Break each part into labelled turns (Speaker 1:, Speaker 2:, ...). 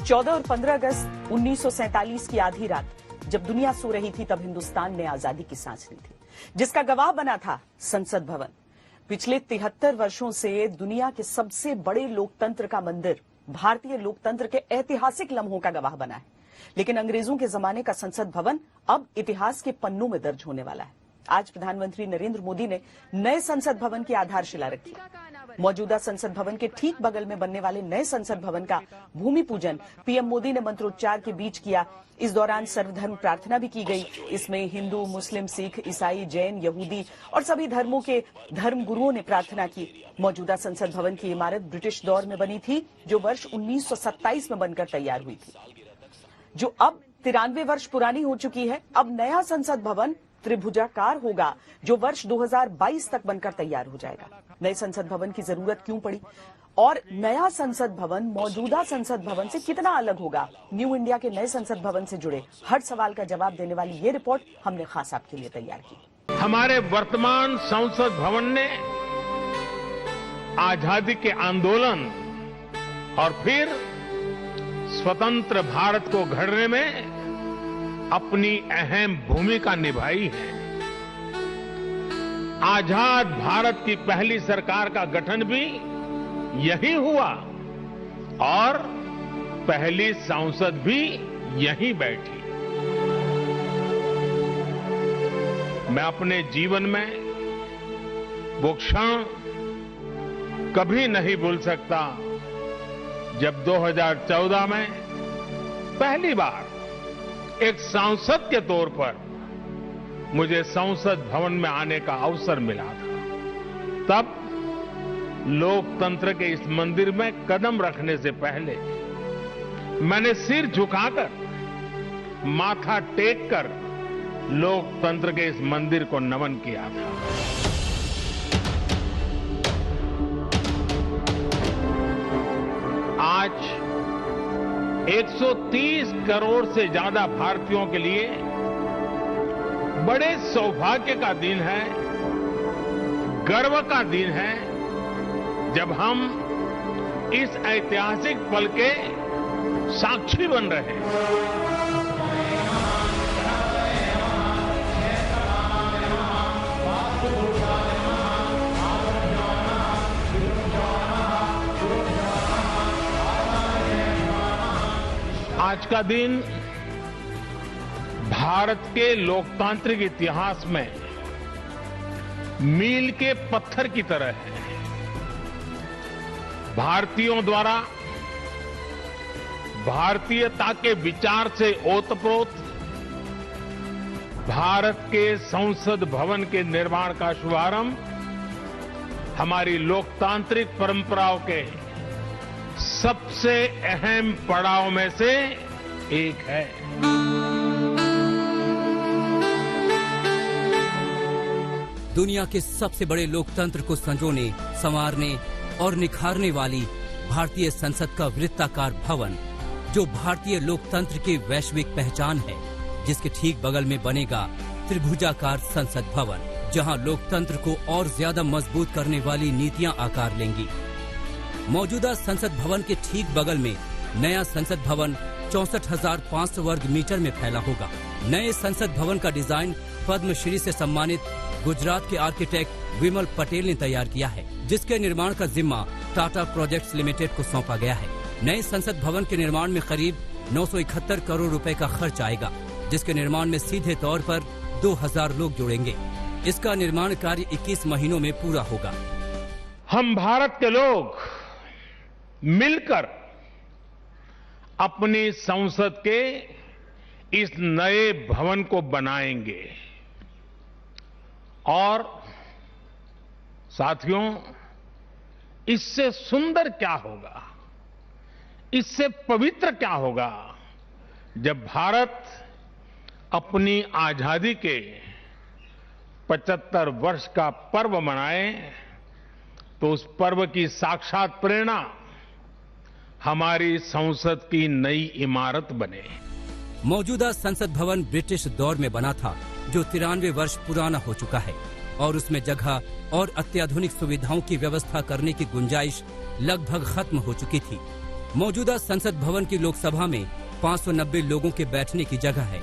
Speaker 1: 14 और 15 अगस्त 1947 की आधी रात जब दुनिया सो रही थी, तब हिंदुस्तान ने आजादी की सांस ली थी, जिसका गवाह बना था संसद भवन। पिछले 73 वर्षों से दुनिया के सबसे बड़े लोकतंत्र का मंदिर भारतीय लोकतंत्र के ऐतिहासिक लम्हों का गवाह बना है। लेकिन अंग्रेजों के जमाने का संसद भवन अब इतिहास के पन्नों में दर्ज होने वाला है। आज प्रधानमंत्री नरेंद्र मोदी ने नए संसद भवन की आधारशिला रखी। मौजूदा संसद भवन के ठीक बगल में बनने वाले नए संसद भवन का भूमि पूजन पीएम मोदी ने मंत्रोच्चार के बीच किया। इस दौरान सर्वधर्म प्रार्थना भी की गई। इसमें हिंदू, मुस्लिम, सिख, ईसाई, जैन, यहूदी और सभी धर्मों के धर्म गुरुओं ने प्रार्थना की। मौजूदा संसद भवन की इमारत ब्रिटिश दौर में बनी थी, जो वर्ष 1927 में बनकर तैयार हुई थी, जो अब 93 वर्ष पुरानी हो चुकी है। अब नया संसद भवन त्रिभुजाकार होगा, जो वर्ष 2022 तक बनकर तैयार हो जाएगा। नए संसद भवन की जरूरत क्यों पड़ी और नया संसद भवन मौजूदा संसद भवन से कितना अलग होगा? न्यू इंडिया के नए संसद भवन से जुड़े हर सवाल का जवाब देने वाली ये रिपोर्ट हमने खास आपके लिए तैयार की।
Speaker 2: हमारे वर्तमान संसद भवन ने आजादी के आंदोलन और फिर स्वतंत्र भारत को गढ़ने में अपनी अहम भूमिका निभाई है। आजाद भारत की पहली सरकार का गठन भी यही हुआ और पहली संसद भी यहीं बैठी। मैं अपने जीवन में वो क्षण कभी नहीं भूल सकता जब 2014 में पहली बार एक सांसद के तौर पर मुझे संसद भवन में आने का अवसर मिला था। तब लोकतंत्र के इस मंदिर में कदम रखने से पहले मैंने सिर झुकाकर, माथा टेककर लोकतंत्र के इस मंदिर को नमन किया था। आज 130 करोड़ से ज्यादा भारतीयों के लिए बड़े सौभाग्य का दिन है, गर्व का दिन है, जब हम इस ऐतिहासिक पल के साक्षी बन रहे हैं। आज का दिन भारत के लोकतांत्रिक इतिहास में मील के पत्थर की तरह है। भारतीयों द्वारा भारतीयता के विचार से ओतप्रोत भारत के संसद भवन के निर्माण का शुभारंभ हमारी लोकतांत्रिक परंपराओं के सबसे अहम पड़ाव में से एक है।
Speaker 3: दुनिया के सबसे बड़े लोकतंत्र को संजोने, संवारने और निखारने वाली भारतीय संसद का वृत्ताकार भवन, जो भारतीय लोकतंत्र की वैश्विक पहचान है, जिसके ठीक बगल में बनेगा त्रिभुजाकार संसद भवन, जहां लोकतंत्र को और ज्यादा मजबूत करने वाली नीतियां आकार लेंगी। मौजूदा संसद भवन के ठीक बगल में नया संसद भवन 64,500 वर्ग मीटर में फैला होगा। नए संसद भवन का डिजाइन पद्मश्री से सम्मानित गुजरात के आर्किटेक्ट विमल पटेल ने तैयार किया है, जिसके निर्माण का जिम्मा टाटा प्रोजेक्ट्स लिमिटेड को सौंपा गया है। नए संसद भवन के निर्माण में करीब 971 करोड़ रुपए का खर्च आएगा, जिसके निर्माण में सीधे तौर पर 2000 लोग जुड़ेंगे। इसका निर्माण कार्य 21 महीनों में पूरा होगा।
Speaker 2: हम भारत के लोग मिलकर अपनी संसद के इस नए भवन को बनाएंगे और साथियों, इससे सुंदर क्या होगा, इससे पवित्र क्या होगा जब भारत अपनी आजादी के 75 वर्ष का पर्व मनाए, तो उस पर्व की साक्षात प्रेरणा हमारी संसद की नई इमारत बने।
Speaker 3: मौजूदा संसद भवन ब्रिटिश दौर में बना था, जो 93 वर्ष पुराना हो चुका है और उसमें जगह और अत्याधुनिक सुविधाओं की व्यवस्था करने की गुंजाइश लगभग खत्म हो चुकी थी। मौजूदा संसद भवन की लोकसभा में 590 लोगों के बैठने की जगह है।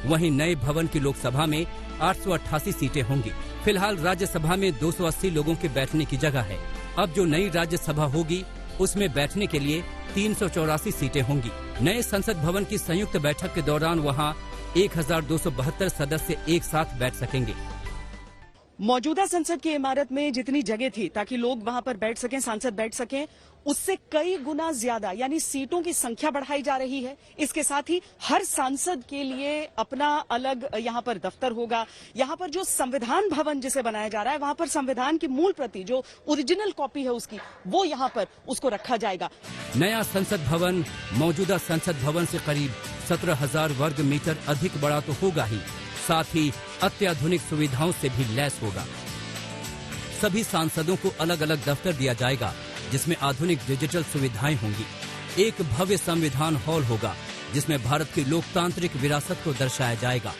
Speaker 3: वहीं नए भवन की लोकसभा में 888 सीटें होंगी। फिलहाल राज्यसभा में 280 लोगों के बैठने की जगह है। अब जो नई राज्यसभा होगी उसमें बैठने के लिए 384 सीटें होंगी। नए संसद भवन की संयुक्त बैठक के दौरान वहां 1272 सदस्य एक साथ बैठ सकेंगे।
Speaker 1: मौजूदा संसद की इमारत में जितनी जगह थी ताकि लोग वहां पर बैठ सकें, सांसद बैठ सकें, उससे कई गुना ज्यादा यानी सीटों की संख्या बढ़ाई जा रही है। इसके साथ ही हर सांसद के लिए अपना अलग यहां पर दफ्तर होगा। यहां पर जो संविधान भवन जिसे बनाया जा रहा है वहां पर संविधान की मूल प्रति जो ओरिजिनल कॉपी है उसकी, वो यहां पर उसको रखा जाएगा।
Speaker 3: नया संसद भवन मौजूदा संसद भवन से करीब 17,000 वर्ग मीटर अधिक बड़ा तो होगा ही, साथ ही अत्याधुनिक सुविधाओं से भी लैस होगा। सभी सांसदों को अलग अलग दफ्तर दिया जाएगा जिसमें आधुनिक डिजिटल सुविधाएं होंगी। एक भव्य संविधान हॉल होगा जिसमें भारत की लोकतांत्रिक विरासत को दर्शाया जाएगा।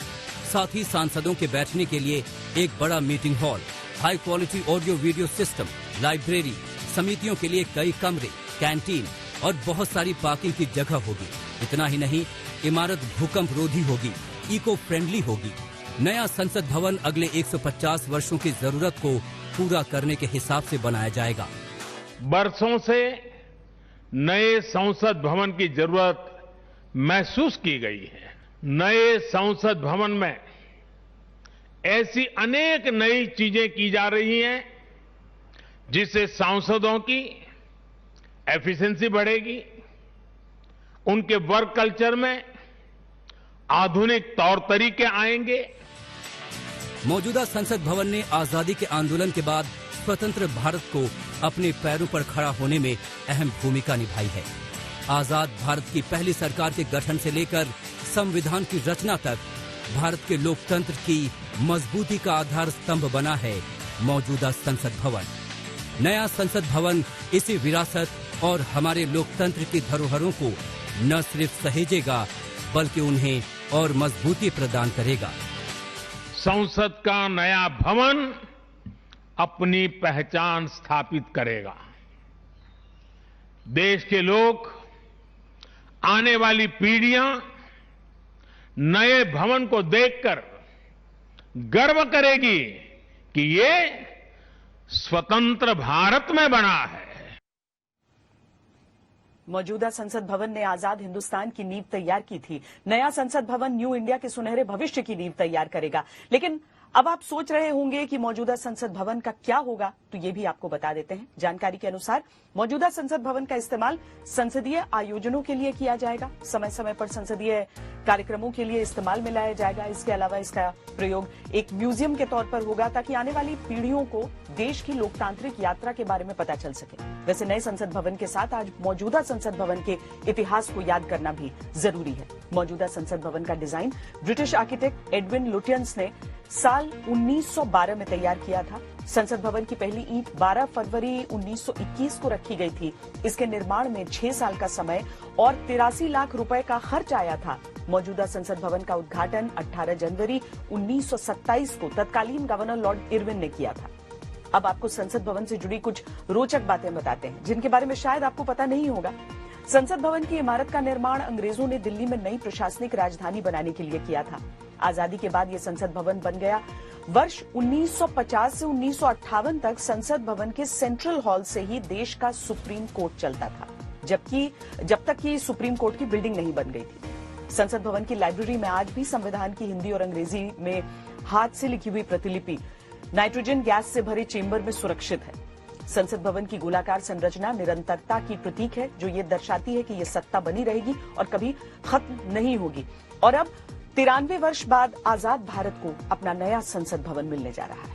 Speaker 3: साथ ही सांसदों के बैठने के लिए एक बड़ा meeting hall, high quality audio video system, library, समितियों के लिए कई कमरे, कैंटीन और बहुत सारी पार्किंग की जगह होगी। इतना ही नहीं, इमारत भूकंप रोधी होगी, इको फ्रेंडली होगी। नया संसद भवन अगले 150 वर्षों की जरूरत को पूरा करने के हिसाब से बनाया जाएगा।
Speaker 2: बरसों से नए संसद भवन की जरूरत महसूस की गई है। नए संसद भवन में ऐसी अनेक नई चीजें की जा रही हैं जिससे सांसदों की एफिशिएंसी बढ़ेगी, उनके वर्क कल्चर में आधुनिक तौर तरीके आएंगे।
Speaker 3: मौजूदा संसद भवन ने आजादी के आंदोलन के बाद स्वतंत्र भारत को अपने पैरों पर खड़ा होने में अहम भूमिका निभाई है। आजाद भारत की पहली सरकार के गठन से लेकर संविधान की रचना तक भारत के लोकतंत्र की मजबूती का आधार स्तंभ बना है मौजूदा संसद भवन। नया संसद भवन इसी विरासत और हमारे लोकतंत्र की धरोहरों को न सिर्फ सहेजेगा बल्कि उन्हें और मजबूती प्रदान करेगा।
Speaker 2: संसद का नया भवन अपनी पहचान स्थापित करेगा। देश के लोग, आने वाली पीढ़ियां नए भवन को देखकर गर्व करेगी कि ये स्वतंत्र भारत में बना है।
Speaker 1: मौजूदा संसद भवन ने आजाद हिंदुस्तान की नींव तैयार की थी। नया संसद भवन न्यू इंडिया के सुनहरे भविष्य की नींव तैयार करेगा। लेकिन अब आप सोच रहे होंगे कि मौजूदा संसद भवन का क्या होगा, तो ये भी आपको बता देते हैं। जानकारी के अनुसार मौजूदा संसद भवन का इस्तेमाल संसदीय आयोजनों के लिए किया जाएगा। समय समय पर संसदीय कार्यक्रमों के लिए इस्तेमाल में लाया जाएगा। इसके अलावा इसका प्रयोग एक म्यूजियम के तौर पर होगा ताकि आने वाली पीढ़ियों को देश की लोकतांत्रिक यात्रा के बारे में पता चल सके। वैसे नए संसद भवन के साथ आज मौजूदा संसद भवन के इतिहास को याद करना भी जरूरी है। मौजूदा संसद भवन का design British architect Edwin Lutyens ने साल 1912 में तैयार किया था। संसद भवन की पहली ईंट 12 फरवरी 1921 को रखी गई थी। इसके निर्माण में 6 साल का समय और 83 लाख रुपए का खर्च आया था। मौजूदा संसद भवन का उद्घाटन 18 जनवरी 1927 को तत्कालीन गवर्नर लॉर्ड इरविन ने किया था। अब आपको संसद भवन से जुड़ी कुछ रोचक बातें बताते हैं जिनके बारे में शायद आपको पता नहीं होगा। संसद भवन की इमारत का निर्माण अंग्रेजों ने दिल्ली में नई प्रशासनिक राजधानी बनाने के लिए किया था। आजादी के बाद यह संसद भवन बन गया। वर्ष 1950 से 1958 तक संसद भवन के सेंट्रल हॉल से ही देश का सुप्रीम कोर्ट चलता था, जब तक कि सुप्रीम कोर्ट की बिल्डिंग नहीं बन गई थी। संसद भवन की लाइब्रेरी में आज भी संविधान की हिंदी और अंग्रेजी में हाथ से लिखी हुई प्रतिलिपि नाइट्रोजन गैस से भरे चेंबर में सुरक्षित है। संसद भवन की गोलाकार संरचना निरंतरता की प्रतीक है, जो ये दर्शाती है कि ये सत्ता बनी रहेगी और कभी खत्म नहीं होगी। और अब 93 वर्ष बाद आजाद भारत को अपना नया संसद भवन मिलने जा रहा है।